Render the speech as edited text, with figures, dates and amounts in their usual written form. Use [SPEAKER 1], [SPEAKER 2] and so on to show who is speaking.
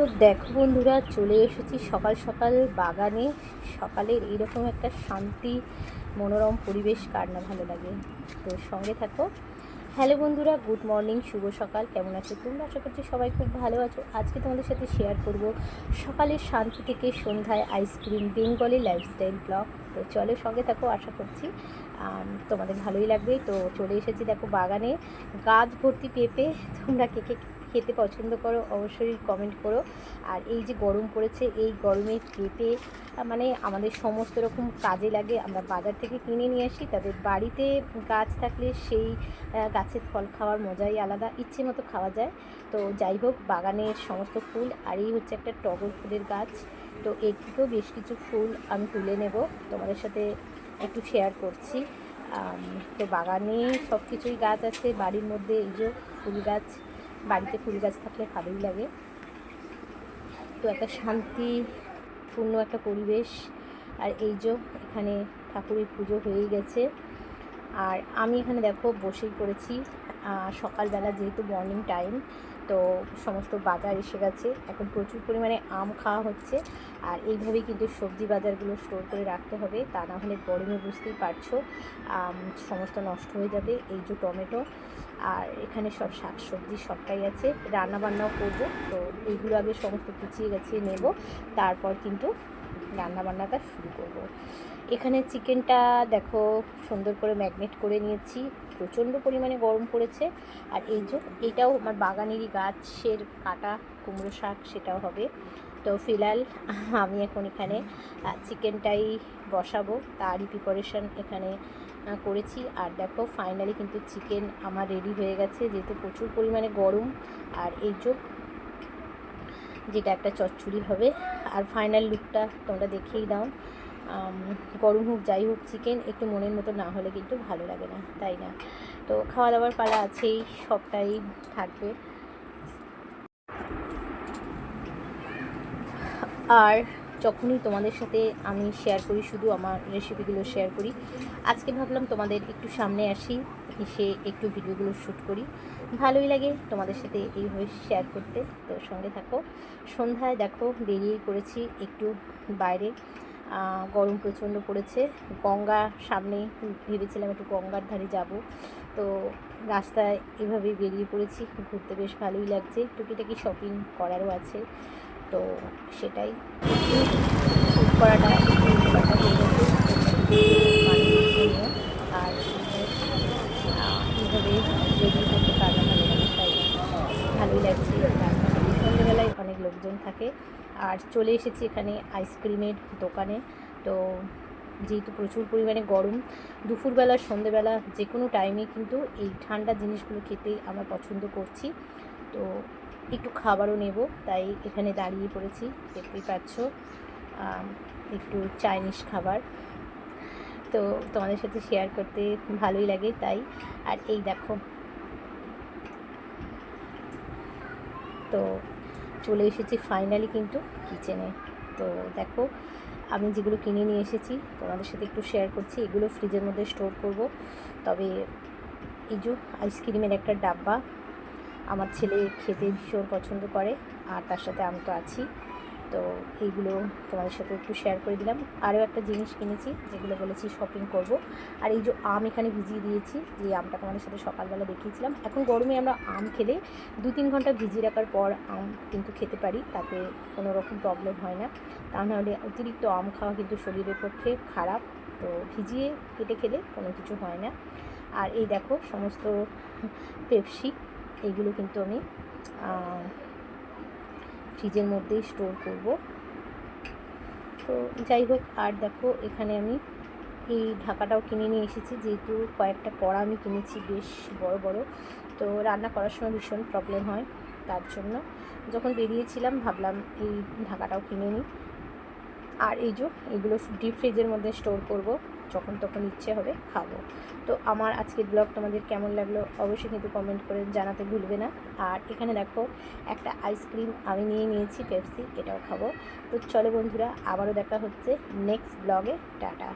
[SPEAKER 1] তো দেখো বন্ধুরা, চলে এসেছি সকাল সকাল বাগানে। সকালের এইরকম একটা শান্তি মনোরম পরিবেশ কার না ভালো লাগে। তো সঙ্গে থাকো। হ্যালো বন্ধুরা, গুড মর্নিং, শুভ সকাল। কেমন আছো তোমরা? আশা করছি সবাই খুব ভালো আছো। আজকে তোমাদের সাথে শেয়ার করব সকালের শান্তি থেকে সন্ধ্যায় আইসক্রিম, বেঙ্গলি লাইফস্টাইল ব্লগ। তো চলো সঙ্গে থাকো, আশা করছি তোমাদের ভালোই লাগবে। তো চলে এসেছি দেখো বাগানে, গাছ ভর্তি পেঁপে। তোমরা কে কে খেতে পছন্দ করো অবশ্যই কমেন্ট করো। আর এই যে গরম পড়েছে, এই গরমে পেঁপে মানে আমাদের সমস্ত রকম কাজে লাগে। আমরা বাজার থেকে কিনে নিয়ে আসি, তবে বাড়িতে গাছ থাকলে সেই গাছের ফল খাওয়ার মজাই আলাদা, ইচ্ছে মতো খাওয়া যায়। তো যাই হোক, বাগানের সমস্ত ফুল, আর এই হচ্ছে একটা টগর ফুলের গাছ। তো এর থেকেও বেশ কিছু ফুল আমি তুলে নেব, তোমাদের সাথে একটু শেয়ার করছি। তো বাগানে সব কিছুই গাছ আছে বাড়ির মধ্যে। এই যে ফুল গাছ, বাড়িতে ফুল গাছ থাকলে ভালোই লাগে। তো একটা শান্তিপূর্ণ একটা পরিবেশ। আর এই যে এখানে ঠাকুরের পুজো হয়ে গেছে, আর আমি এখানে দেখো বসেই পড়েছি। সকালবেলা যেহেতু মর্নিং টাইম, তো সমস্ত বাজার এসে গেছে। এখন প্রচুর পরিমাণে আম খাওয়া হচ্ছে। আর এইভাবেই কিন্তু সবজি বাজারগুলো স্টোর করে রাখতে হবে, তা না হলে গরমে বুঝতেই পারছো সমস্ত নষ্ট হয়ে যাবে। এই যে টমেটো, আর এখানে সব শাক সবজি সবটাই আছে, রান্নাবান্নাও করবো। তো এইগুলো আগে সমস্ত গুছিয়ে গেছিয়ে নেব, তারপর কিন্তু রান্নাবান্নাটা শুরু করব। এখানে চিকেনটা দেখো সুন্দর করে ম্যাগনেট করে নিয়েছি। প্রচণ্ড পরিমাণে গরম পড়েছে। আর এই যে এটাও আমার বাগানেরই গাছের কাটা কুমড়ো শাক, সেটাও হবে। তো ফিলহাল আমি এখন এখানে চিকেনটাই বসাবো, তারই প্রিপারেশান এখানে করেছি। আর দেখো ফাইনালি কিন্তু চিকেন আমার রেডি হয়ে গেছে, যেহেতু প্রচুর পরিমাণে গরম। আর এই যে যেটা একটা চচ্চড়ি হবে। আর ফাইনাল লুকটা তোমরা দেখেই দাও। গরম হোক যাই হোক, চিকেন একটু মনের মতো না হলে কিন্তু ভালো লাগে না, তাই না? তো খাওয়া দাওয়ার পালা আছেই, সবটাই থাকবে। আর যখনই তোমাদের সাথে আমি শেয়ার করি, শুধু আমার রেসিপিগুলো শেয়ার করি, আজকে ভাবলাম তোমাদের একটু সামনে আসি, এসে একটু ভিডিওগুলো শ্যুট করি। ভালোই লাগে তোমাদের সাথে এইভাবে শেয়ার করতে। তো সঙ্গে থাকো। সন্ধ্যায় দেখো বেরিয়েই পড়েছি একটু বাইরে। গরম প্রচণ্ড পড়েছে। গঙ্গা সামনে, ভেবেছিলাম একটু গঙ্গার ধারে যাব। তো রাস্তায় এভাবেই বেরিয়ে পড়েছি ঘুরতে, বেশ ভালোই লাগছে। টুকিটাকি শপিং করারও আছে, তো সেটাই শ্যুট করাটা একটু ব্যাপারটা হয়ে গেছে। আর এইভাবে রেডি করতে পারলে ভালো লাগে, তাই ভালোই লাগছে। রাস্তাঘাটে সন্ধ্যেবেলায় অনেক লোকজন থাকে। আর চলে এসেছি এখানে আইসক্রিমের দোকানে। তো যেহেতু প্রচুর পরিমাণে গরম, দুপুরবেলা সন্ধ্যেবেলা যে কোনো টাইমে কিন্তু এই ঠান্ডা জিনিসগুলো খেতেই আমরা পছন্দ করছি। তো একটু খাবারও নেব, তাই এখানে দাঁড়িয়ে পড়েছি। দেখতেই পাচ্ছ একটু চাইনিজ খাবার। তো তোমাদের সাথে শেয়ার করতে ভালোই লাগে, তাই। আর এই দেখো, তো চলে এসেছি ফাইনালি কিন্তু কিচেনে। তো দেখো আমি যেগুলো কিনে নিয়ে এসেছি তোমাদের সাথে একটু শেয়ার করছি। এগুলো ফ্রিজের মধ্যে স্টোর করব। তবে এই যে আইসক্রিমের একটা ডাব্বা, আমার ছেলে খেতে ভীষণ পছন্দ করে, আর তার সাথে আমি তো আছি। তো এইগুলো তোমাদের সাথে একটু শেয়ার করে দিলাম। আরও একটা জিনিস কিনেছি, যেগুলো বলেছি শপিং করব। আর এই যে আম এখানে ভিজিয়ে দিয়েছি, যে আমটা তোমাদের সাথে সকালবেলা দেখিয়েছিলাম। এখন গরমে আমরা আম খেলে 2-3 ঘন্টা ভিজিয়ে রাখার পর আম কিন্তু খেতে পারি, তাতে কোনো রকম প্রবলেম হয় না। তা নাহলে অতিরিক্ত আম খাওয়া কিন্তু শরীরের পক্ষে খারাপ। তো ভিজিয়ে কেটে খেলে কোনো কিছু হয় না। আর এই দেখো সমস্ত পেপসি, এইগুলো কিন্তু আমি ফ্রিজের মধ্যেই স্টোর করব। তো যাই হোক, আর দেখো এখানে আমি এই ঢাকাটাও কিনে নিয়ে এসেছি, যেহেতু কয়েকটা কড়া আমি কিনেছি বেশ বড় বড়। তো রান্না করার সময় ভীষণ প্রবলেম হয়, তার জন্য যখন বেরিয়েছিলাম ভাবলাম এই ঢাকাটাও কিনে নিই। আর এই যে এগুলো ডিপ ফ্রিজের মধ্যে স্টোর করব, যখন তখন ইচ্ছে হবে খাবো। তো আমার আজকের ব্লগ তোমাদের কেমন লাগলো অবশ্যই কিন্তু কমেন্ট করে জানাতে ভুলবে না। আর এখানে দেখো একটা আইসক্রিম আমি নিয়ে নিয়েছি, পেপসি, এটাও খাবো। তো চলো বন্ধুরা, আবারও দেখা হচ্ছে নেক্সট ব্লগে। টাটা।